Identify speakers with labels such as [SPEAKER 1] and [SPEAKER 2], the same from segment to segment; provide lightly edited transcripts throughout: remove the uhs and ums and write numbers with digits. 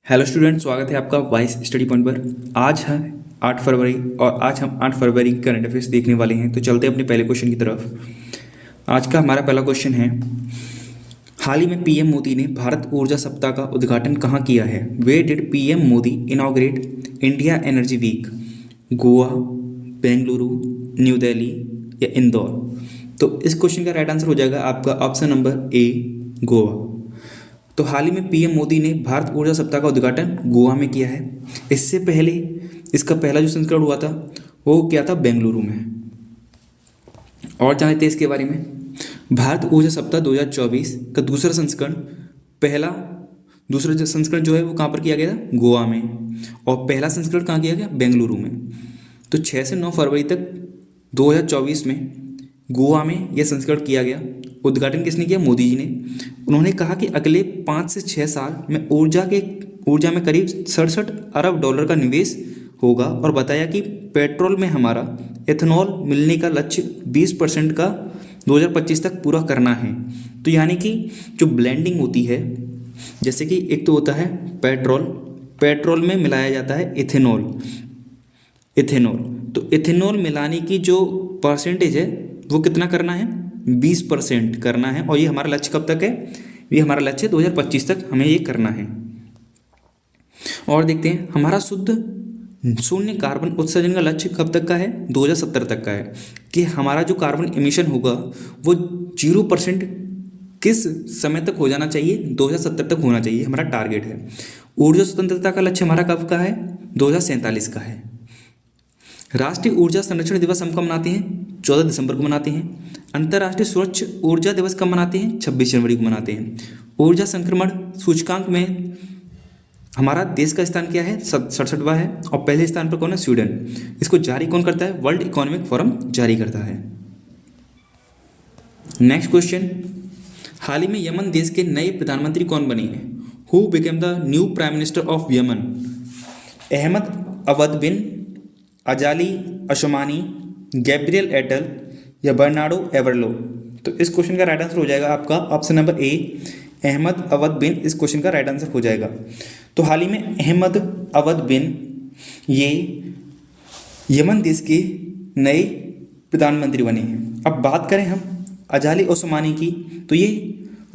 [SPEAKER 1] Hello student, स्वागत है आपका वाइस स्टडी पॉइंट पर। आज है 8 फरवरी और आज हम 8 फरवरी की करंट अफेयर्स देखने वाले हैं। तो चलते हैं अपने पहले क्वेश्चन की तरफ। आज का हमारा पहला क्वेश्चन है, हाल ही में पीएम मोदी ने भारत ऊर्जा सप्ताह का उद्घाटन कहाँ किया है? Where did PM Modi inaugurate India energy week? Goa, Bengaluru, New Delhi या इंदौर? तो इस क्वेश्चन का राइट आंसर हो जाएगा आपका ऑप्शन नंबर ए, गोवा। तो हाल ही में पीएम मोदी ने भारत ऊर्जा सप्ताह का उद्घाटन गोवा में किया है। इससे पहले इसका पहला जो संस्करण हुआ था वो किया था बेंगलुरु में। और जानते हैं इसके बारे में। भारत ऊर्जा सप्ताह 2024 का दूसरा संस्करण दूसरा संस्करण जो है वो कहाँ पर किया गया था? गोवा में। और पहला संस्करण कहाँ किया गया? बेंगलुरु में। तो 6 से 9 फरवरी तक 2024 में गोवा में यह संस्करण किया गया। उद्घाटन किसने किया? मोदी जी ने। उन्होंने कहा कि अगले 5 से 6 साल में ऊर्जा में करीब 67 अरब डॉलर का निवेश होगा और बताया कि पेट्रोल में हमारा एथेनॉल मिलने का लक्ष्य 20% का 2025 तक पूरा करना है। तो यानी कि जो ब्लेंडिंग होती है, जैसे कि एक तो होता है पेट्रोल में मिलाया जाता है इथेनॉल। तो इथेनॉल मिलाने की जो परसेंटेज है वो कितना करना है? 20% करना है। और ये हमारा लक्ष्य कब तक है? ये हमारा लक्ष्य 2025 तक हमें ये करना है। और देखते हैं हमारा शुद्ध शून्य कार्बन उत्सर्जन का लक्ष्य कब तक का है? 2070 तक का है। कि हमारा जो कार्बन एमिशन होगा वो 0% किस समय तक हो जाना चाहिए? 2070 तक होना चाहिए, हमारा टारगेट है। ऊर्जा स्वतंत्रता का लक्ष्य हमारा कब का है? 2047 का है। राष्ट्रीय ऊर्जा संरक्षण दिवस हम कब मनाते हैं? 14 दिसंबर को मनाते हैं। अंतर्राष्ट्रीय स्वच्छ ऊर्जा दिवस कब मनाते हैं? 26 जनवरी को मनाते हैं। ऊर्जा संक्रमण सूचकांक में हमारा देश का स्थान क्या है? 67वां है। और पहले स्थान पर कौन है? स्वीडन। इसको जारी कौन करता है? वर्ल्ड इकोनॉमिक फोरम जारी करता है। नेक्स्ट क्वेश्चन, हाल ही में यमन देश के नए प्रधानमंत्री कौन बने हैं? Who became the new prime minister of Yemen? Ahmed Awad bin, Ajali Asomani, Gabriel Attal या बर्नार्डो एवरलो? तो इस क्वेश्चन का राइट आंसर हो जाएगा आपका option number A, Ahmad Awad बिन। इस क्वेश्चन का राइट आंसर हो जाएगा। तो हाल ही में अहमद अवद बिन ये यमन देश के नए प्रधानमंत्री बने हैं। अब बात करें हम अजाली ओस्मानी की, तो ये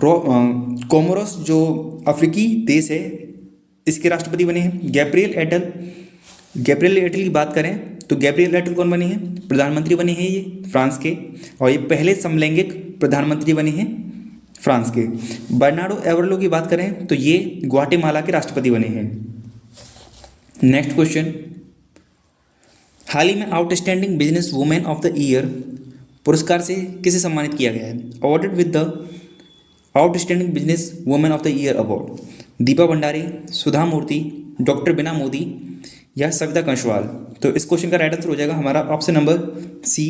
[SPEAKER 1] कोमोरोस जो अफ्रीकी देश है इसके राष्ट्रपति बने हैं। गैब्रियल एटल की बात करें तो गैब्रियल एटल कौन बने हैं? प्रधानमंत्री बने हैं ये फ्रांस के। और ये पहले समलैंगिक प्रधानमंत्री बने हैं फ्रांस के। बर्नार्डो एवरलो की बात करें तो ये ग्वाटेमाला के राष्ट्रपति बने हैं। नेक्स्ट क्वेश्चन, हाल ही में outstanding business women of the year पुरस्कार से किसे सम्मानित किया गया है? Awarded with the outstanding business women of the year award Deepa Bhandari, Sudha Murthy, doctor Bina Modi या सविता कंशवाल? तो इस क्वेश्चन का राइट आंसर हो जाएगा हमारा option number C,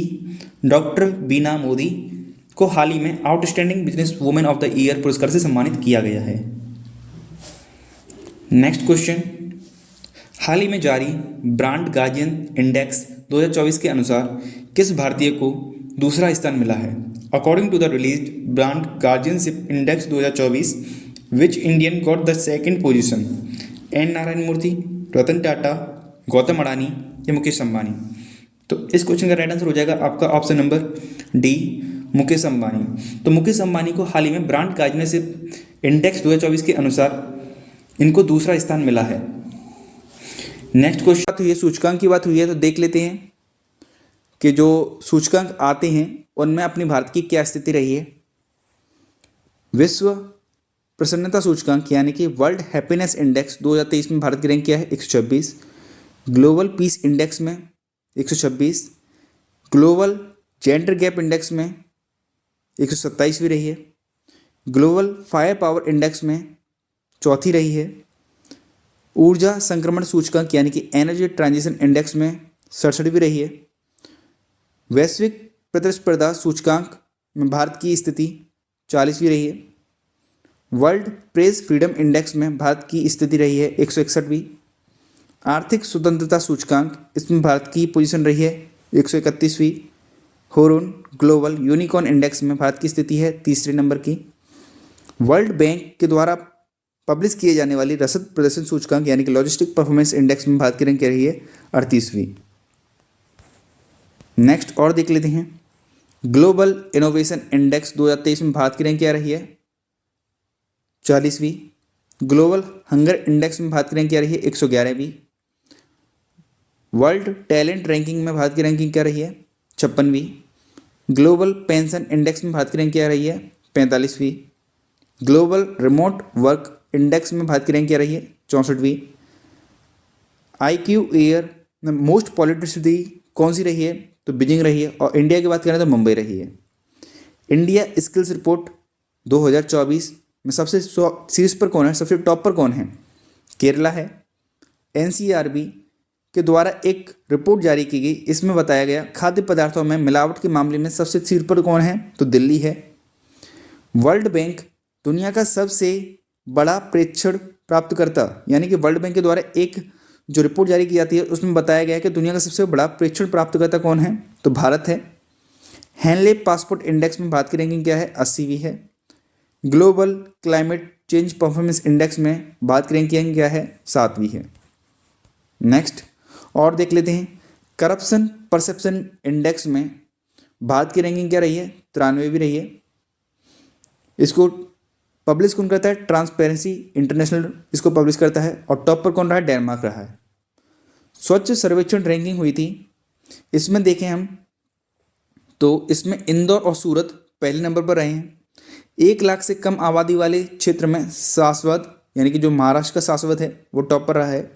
[SPEAKER 1] doctor Bina Modi को हाल ही में outstanding business women of the year पुरस्कार से सम्मानित किया गया है। नेक्स्ट क्वेश्चन, हाल ही में जारी ब्रांड गार्जियन इंडेक्स 2024 के अनुसार किस भारतीय को दूसरा स्थान मिला है? According to the released brand guardianship index 2024, which Indian got the second position? N Narayana Murthy, Ratan Tata, Gautam Adani या मुकेश अंबानी? तो इस क्वेश्चन का राइट आंसर हो जाएगा आपका option number D, Mukesh Ambani. तो मुकेश अंबानी को हाल ही में ब्रांड गार्जियनशिप इंडेक्स 2024 के अनुसार इनको दूसरा स्थान मिला है। नेक्स्ट क्वेश्चन बात हुई है, सूचकांक की बात हुई है, तो देख लेते हैं कि जो सूचकांक आते हैं उनमें अपने भारत की क्या स्थिति रही है। विश्व प्रसन्नता सूचकांक यानी कि वर्ल्ड हैप्पीनेस इंडेक्स 2023 में भारत की रैंक क्या है? 126। ग्लोबल पीस इंडेक्स में 126। ग्लोबल जेंडर गैप इंडेक्स में 127वीं रही है। ग्लोबल फायर पावर इंडेक्स में चौथी रही है। ऊर्जा संक्रमण सूचकांक यानी कि एनर्जी ट्रांजिशन इंडेक्स में 67वीं रही है। वैश्विक प्रतिस्पर्धा सूचकांक में भारत की स्थिति 40वीं रही है। वर्ल्ड प्रेस फ्रीडम इंडेक्स में भारत की स्थिति रही है 161वीं। आर्थिक स्वतंत्रता सूचकांक इसमें भारत की पोजीशन रही है 131वीं। होरून ग्लोबल यूनिकॉर्न इंडेक्स में भारत की स्थिति है तीसरे नंबर की। वर्ल्ड बैंक के द्वारा पब्लिश किए जाने वाली रसद प्रदर्शन सूचकांक यानी कि लॉजिस्टिक परफॉर्मेंस इंडेक्स में भारत की रैंक क्या रही है? 38वीं। नेक्स्ट और देख लेते हैं, ग्लोबल इनोवेशन इंडेक्स 2023 में भारत की रैंक क्या रही है? 40वीं। ग्लोबल हंगर इंडेक्स में भारत की रैंक क्या रही है? 111वीं। वर्ल्ड टैलेंट रैंकिंग में भारत की रैंकिंग क्या रही है? 56वीं। ग्लोबल पेंशन इंडेक्स में भारत की रैंक क्या रही है? 45वीं। ग्लोबल रिमोट वर्क इंडेक्स में भारत की रैंक क्या रही है? 64वीं। IQ एयर में मोस्ट पॉल्यूटेड सिटी कौन सी रही है? तो बीजिंग रही है। और इंडिया की बात करें तो मुंबई रही है। इंडिया स्किल्स रिपोर्ट 2024 में सबसे शीर्ष पर कौन है, सबसे टॉप पर कौन है? केरला है। NCRB के द्वारा एक रिपोर्ट जारी की गई, इसमें बताया गया खाद्य पदार्थों में मिलावट के मामले में सबसे शीर्ष पर कौन है? तो दिल्ली है। वर्ल्ड बैंक दुनिया का सबसे बड़ा प्रेक्षण प्राप्तकर्ता यानी कि वर्ल्ड बैंक के द्वारा एक जो रिपोर्ट जारी की जाती है उसमें बताया गया है कि दुनिया का सबसे बड़ा प्रेक्षण प्राप्तकर्ता कौन है? तो भारत है। हैनले पासपोर्ट इंडेक्स में भारत की रैंकिंग क्या है? 80वीं है। Global climate change performance index में भारत की रैंकिंग क्या है? 7वीं है। नेक्स्ट और देख लेते हैं, करप्शन परसेप्शन इंडेक्स में भारत की रैंकिंग क्या रही है? 93वीं रही है। इसको पब्लिश कौन करता है? ट्रांसपेरेंसी इंटरनेशनल इसको पब्लिश करता है। और टॉप पर कौन रहा है? डेनमार्क रहा है। स्वच्छ सर्वेक्षण रैंकिंग हुई थी, इसमें देखें हम तो इसमें इंदौर और सूरत पहले नंबर पर रहे हैं। 1 लाख से कम आबादी वाले क्षेत्र में शाश्वत यानी कि जो महाराष्ट्र का शाश्वत है वो टॉप पर रहा है।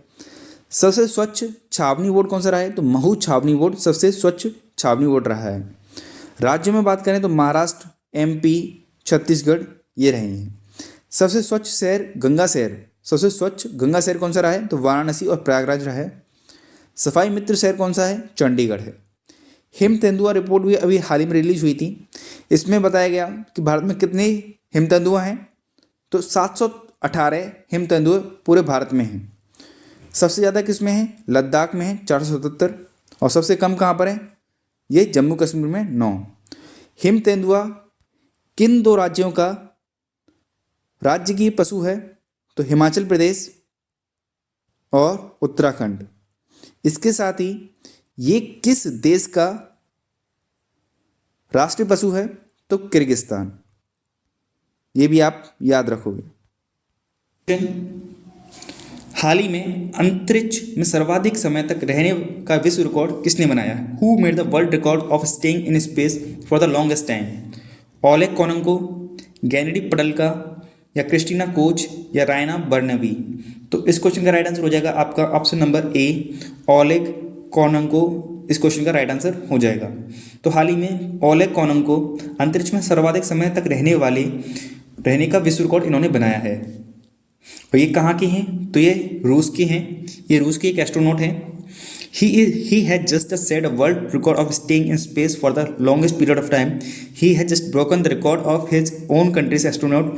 [SPEAKER 1] सबसे स्वच्छ छावनी बोर्ड कौन सा रहा है? तो महू छावनी बोर्ड सबसे स्वच्छ छावनी बोर्ड रहा है। राज्यों में बात करें तो महाराष्ट्र, MP, छत्तीसगढ़ ये रहे हैं। सबसे स्वच्छ शहर गंगा शहर, सबसे स्वच्छ गंगा शहर कौन सा रहा है? तो वाराणसी और प्रयागराज रहा है। सफाई मित्र शहर कौन सा है? चंडीगढ़ है। हिम तेंदुआ रिपोर्ट भी अभी हाल ही में रिलीज हुई थी, इसमें बताया गया कि भारत में कितने हिम तेंदुआ हैं? तो 718 हिम तेंदुए पूरे भारत में हैं। सबसे ज़्यादा किस में है? लद्दाख में है 477। और सबसे कम कहाँ पर है? ये जम्मू कश्मीर में 9। हिम तेंदुआ किन 2 राज्यों का राज्य की पशु है? तो हिमाचल प्रदेश और उत्तराखंड। इसके साथ ही ये किस देश का राष्ट्रीय पशु है? तो किर्गिस्तान। ये भी आप याद रखोगे। हाल ही में अंतरिक्ष में सर्वाधिक समय तक रहने का विश्व रिकॉर्ड किसने बनाया? Who made the world record of staying in space for the longest time? Oleg Kononenko, Gennady Padalka या क्रिस्टीना कोच या रायना बर्नबी? तो इस क्वेश्चन का राइट आंसर हो जाएगा आपका ऑप्शन नंबर ए, ओलेग कोनेंको इस क्वेश्चन का राइट आंसर हो जाएगा। तो हाल ही में ओलेग कोनेंको अंतरिक्ष में सर्वाधिक समय तक रहने का विश्व रिकॉर्ड इन्होंने बनाया है। और ये कहाँ के हैं? तो ये रूस के हैं। ये रूस के एक एस्ट्रोनॉट हैं। He had just set a world record of staying in space for the longest period of time. He had just broken the record of his own country's astronaut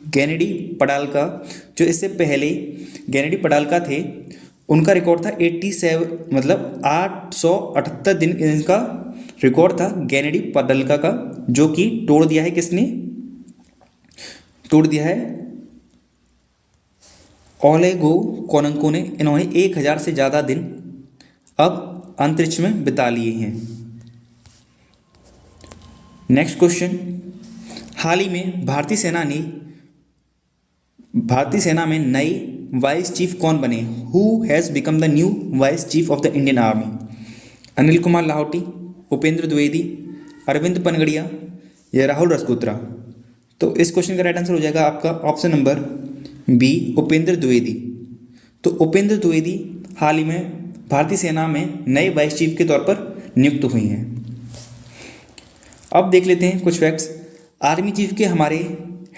[SPEAKER 1] गेनेडी पडाल्का, जो इससे पहले गेनेडी पडाल्का थे, उनका रिकॉर्ड था 87 मतलब 878 दिन इनका रिकॉर्ड था गेनेडी पडाल्का का, जो कि तोड़ दिया है किसने? तोड़ दिया है ओलेगो कोनेंको ने। इन्होंने 1000 से ज़्यादा दिन अब अंतरिक्ष में बिता लिए हैं। नेक्स्ट क्वेश्चन, हाल ही में भारतीय सेना में नए वाइस चीफ कौन बने? Who has become the new vice chief of the Indian army? Anil Kumar Lahoti, Upendra Dwivedi, Arvind Panagariya या राहुल रजपुत्रा? तो इस क्वेश्चन का राइट आंसर हो जाएगा आपका option number B, Upendra Dwivedi. तो उपेंद्र द्विवेदी हाल ही में भारतीय सेना में नए वाइस चीफ के तौर पर नियुक्त हुई हैं। अब देख लेते हैं कुछ फैक्ट्स। आर्मी चीफ के हमारे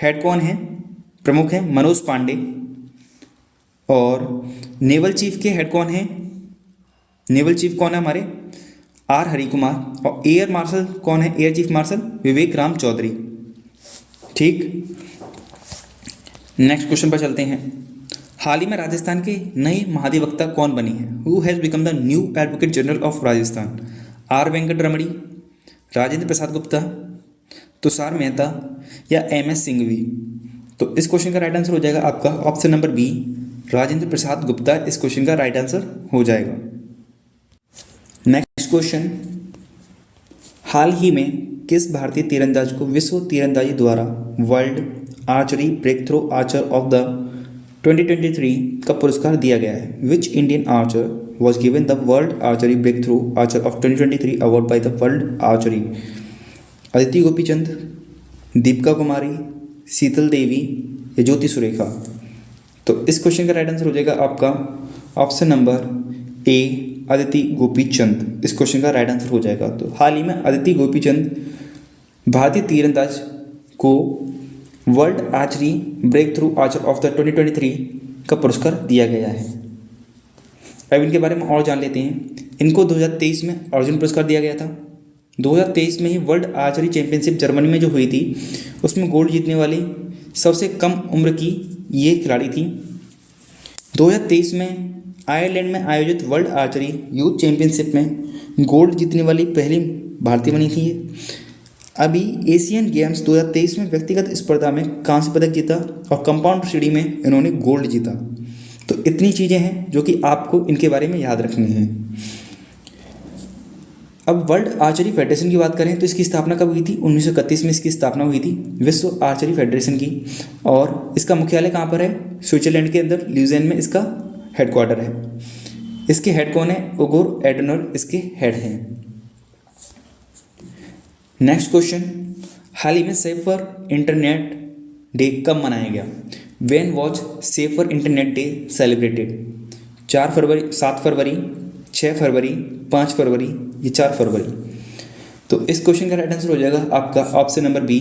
[SPEAKER 1] हेड कौन हैं? प्रमुख हैं मनोज पांडे। और नेवल चीफ के हेड कौन हैं? नेवल चीफ कौन है हमारे? आर हरि कुमार। और एयर मार्शल कौन है? एयर चीफ मार्शल विवेक राम चौधरी। ठीक, नेक्स्ट क्वेश्चन पर चलते हैं। हाल ही में राजस्थान के नए महाधिवक्ता कौन बनी है? Who has become the new advocate general of Rajasthan? R Venkat Ramani, Rajendra Prasad Gupta, Tushar Mehta या MS सिंघवी? तो इस क्वेश्चन का राइट आंसर हो जाएगा आपका option number B, Rajendra Prasad Gupta इस क्वेश्चन का राइट आंसर हो जाएगा। नेक्स्ट क्वेश्चन, हाल ही में किस भारतीय तीरंदाज को विश्व तीरंदाजी द्वारा world archery breakthrough archer of the 2023 का पुरस्कार दिया गया है? Which Indian archer was given the World Archery Breakthrough Archer of 2023 award by the World Archery? Aditi Gopichand, Deepika Kumari, Sheetal Devi या ज्योति सुरेखा? तो इस क्वेश्चन का राइट आंसर हो जाएगा आपका option number A, Aditi Gopichand इस क्वेश्चन का राइट आंसर हो जाएगा। तो हाल ही में अदिति गोपीचंद भारतीय तीरंदाज को world archery breakthrough archer of the 2023 का पुरस्कार दिया गया है। अब इनके बारे में और जान लेते हैं। इनको 2023 में अर्जुन पुरस्कार दिया गया था। 2023 में ही वर्ल्ड आर्चरी चैंपियनशिप जर्मनी में जो हुई थी उसमें गोल्ड जीतने वाली सबसे कम उम्र की ये खिलाड़ी थी। 2023 में आयरलैंड में आयोजित वर्ल्ड आर्चरी यूथ चैंपियनशिप में गोल्ड जीतने वाली पहली भारतीय बनी थी ये। अभी एशियन गेम्स 2023 में व्यक्तिगत स्पर्धा में कांस्य पदक जीता और कंपाउंड सीढ़ी में इन्होंने गोल्ड जीता। तो इतनी चीज़ें हैं जो कि आपको इनके बारे में याद रखनी है। अब वर्ल्ड आर्चरी फेडरेशन की बात करें तो इसकी स्थापना कब हुई थी? 1931 में इसकी स्थापना हुई थी विश्व आर्चरी फेडरेशन की। और इसका मुख्यालय कहाँ पर है? स्विट्जरलैंड के अंदर ल्यूजेन में इसका हेडक्वार्टर है। इसके हेड कौन है? उगोर एडनर इसके हेड हैं। नेक्स्ट क्वेश्चन, हाल ही में सेफर इंटरनेट डे कब मनाया गया? When was safer internet day celebrated? 4 फरवरी, 7 फरवरी, 6 फरवरी, 5 फरवरी, ये 4 फरवरी? तो इस क्वेश्चन का राइट आंसर हो जाएगा आपका ऑप्शन नंबर बी,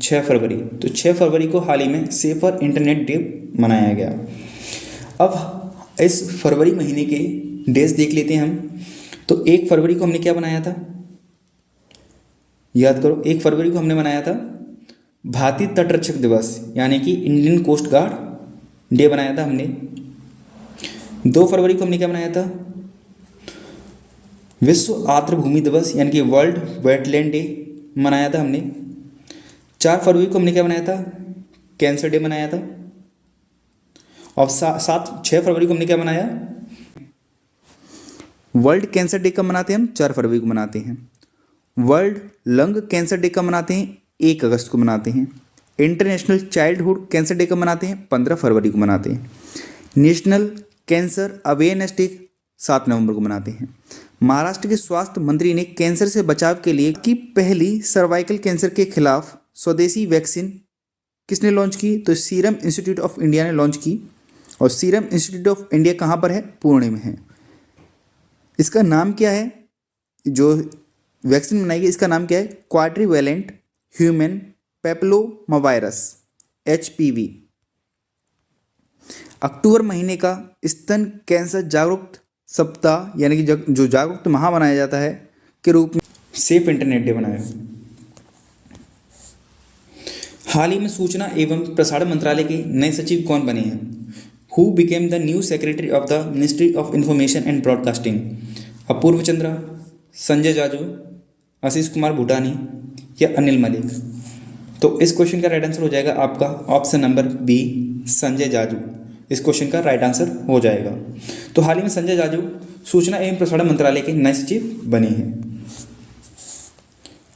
[SPEAKER 1] 6 फरवरी। तो 6 फरवरी को हाल ही में सेफर इंटरनेट डे मनाया गया। अब इस फरवरी महीने के डेज देख लेते हैं हम। तो 1 फरवरी को हमने क्या बनाया था? याद करो, 1 फरवरी को हमने मनाया था भारतीय तटरक्षक दिवस, यानी कि इंडियन कोस्ट गार्ड डे बनाया था हमने। 2 फरवरी को हमने क्या बनाया था? विश्व आर्द्रभूमि दिवस, यानी कि वर्ल्ड वेटलैंड डे मनाया था हमने। 4 फरवरी को हमने क्या बनाया था? कैंसर डे मनाया था। और 6 फरवरी को हमने क्या मनाया? वर्ल्ड कैंसर डे कब मनाते हैं हम? 4 फरवरी को मनाते हैं। वर्ल्ड लंग कैंसर डे कब मनाते हैं? 1 अगस्त को मनाते हैं। इंटरनेशनल चाइल्डहुड कैंसर डे कब मनाते हैं? 15 फरवरी को मनाते हैं। नेशनल कैंसर अवेयरनेस डे 7 नवंबर को मनाते हैं। महाराष्ट्र के स्वास्थ्य मंत्री ने कैंसर से बचाव के लिए की पहली सर्वाइकल कैंसर के खिलाफ स्वदेशी वैक्सीन किसने लॉन्च की? तो सीरम इंस्टीट्यूट ऑफ इंडिया ने लॉन्च की। और सीरम इंस्टीट्यूट ऑफ इंडिया कहाँ पर है? पुणे में है। इसका नाम क्या है? जो वैक्सीन बनाई गई इसका नाम क्या है? क्वाड्रीवैलेंट ह्यूमन पेप्लोमावायरस HPV। अक्टूबर महीने का स्तन कैंसर जागरूक सप्ताह, यानी कि जो जागरूक माह मनाया जाता है के रूप में सेफ इंटरनेट डे मनाया। हाल ही में सूचना एवं प्रसारण मंत्रालय के नए सचिव कौन बने हैं? Who became the new secretary of the ministry of information and broadcasting? Apurva Chandra, Sanjay Jaju, Ashish Kumar Bhutani या अनिल मलिक? तो इस क्वेश्चन का राइट आंसर हो जाएगा आपका option number B, Sanjay Jaju इस क्वेश्चन का राइट आंसर हो जाएगा। तो हाल ही में संजय जाजू सूचना एवं प्रसारण मंत्रालय के नए सचिव बने हैं।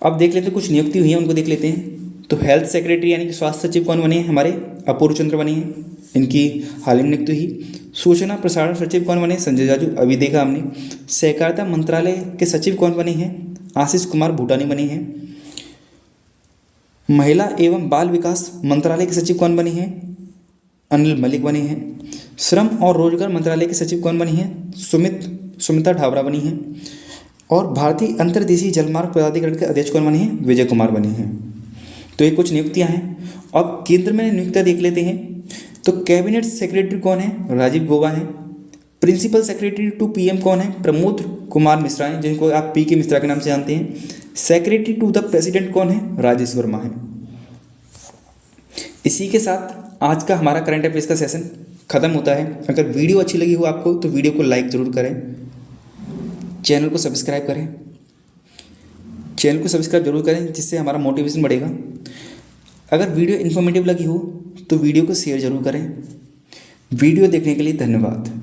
[SPEAKER 1] अब देख लेते हैं कुछ नियुक्ति हुई है, उनको देख लेते हैं। तो हेल्थ सेक्रेटरी यानी कि स्वास्थ्य सचिव कौन बने हैं? हमारे अपूर्व चंद्र बने हैं, इनकी हाल ही में नियुक्ति हुई। सूचना प्रसारण सचिव कौन बने? संजय जाजू, अभी देखा हमने। सहकारिता मंत्रालय के सचिव कौन बने हैं? आशीष कुमार भूटानी बने हैं। महिला एवं बाल विकास मंत्रालय के सचिव कौन बने हैं? अनिल मलिक बने हैं। श्रम और रोजगार मंत्रालय के सचिव कौन बनी हैं? सुमिता ढाबरा बनी हैं। और भारतीय अंतर्देशीय जलमार्ग प्राधिकरण के अध्यक्ष कौन बने हैं? विजय कुमार बने हैं। तो ये कुछ नियुक्तियां हैं। अब केंद्र में नियुक्तियां देख लेते हैं। तो कैबिनेट सेक्रेटरी कौन है? राजीव गौबा हैं। प्रिंसिपल सेक्रेटरी टू PM कौन है? प्रमोद कुमार मिश्रा हैं, जिनको आप PK मिश्रा के नाम से जानते हैं। सेक्रेटरी टू द प्रेसिडेंट कौन है? राजेश वर्मा है। इसी के साथ आज का हमारा करंट अफेयर्स का सेशन खत्म होता है। अगर वीडियो अच्छी लगी हो आपको तो वीडियो को लाइक ज़रूर करें, चैनल को सब्सक्राइब करें, जरूर करें, जिससे हमारा मोटिवेशन बढ़ेगा। अगर वीडियो इन्फॉर्मेटिव लगी हो तो वीडियो को शेयर ज़रूर करें। वीडियो देखने के लिए धन्यवाद।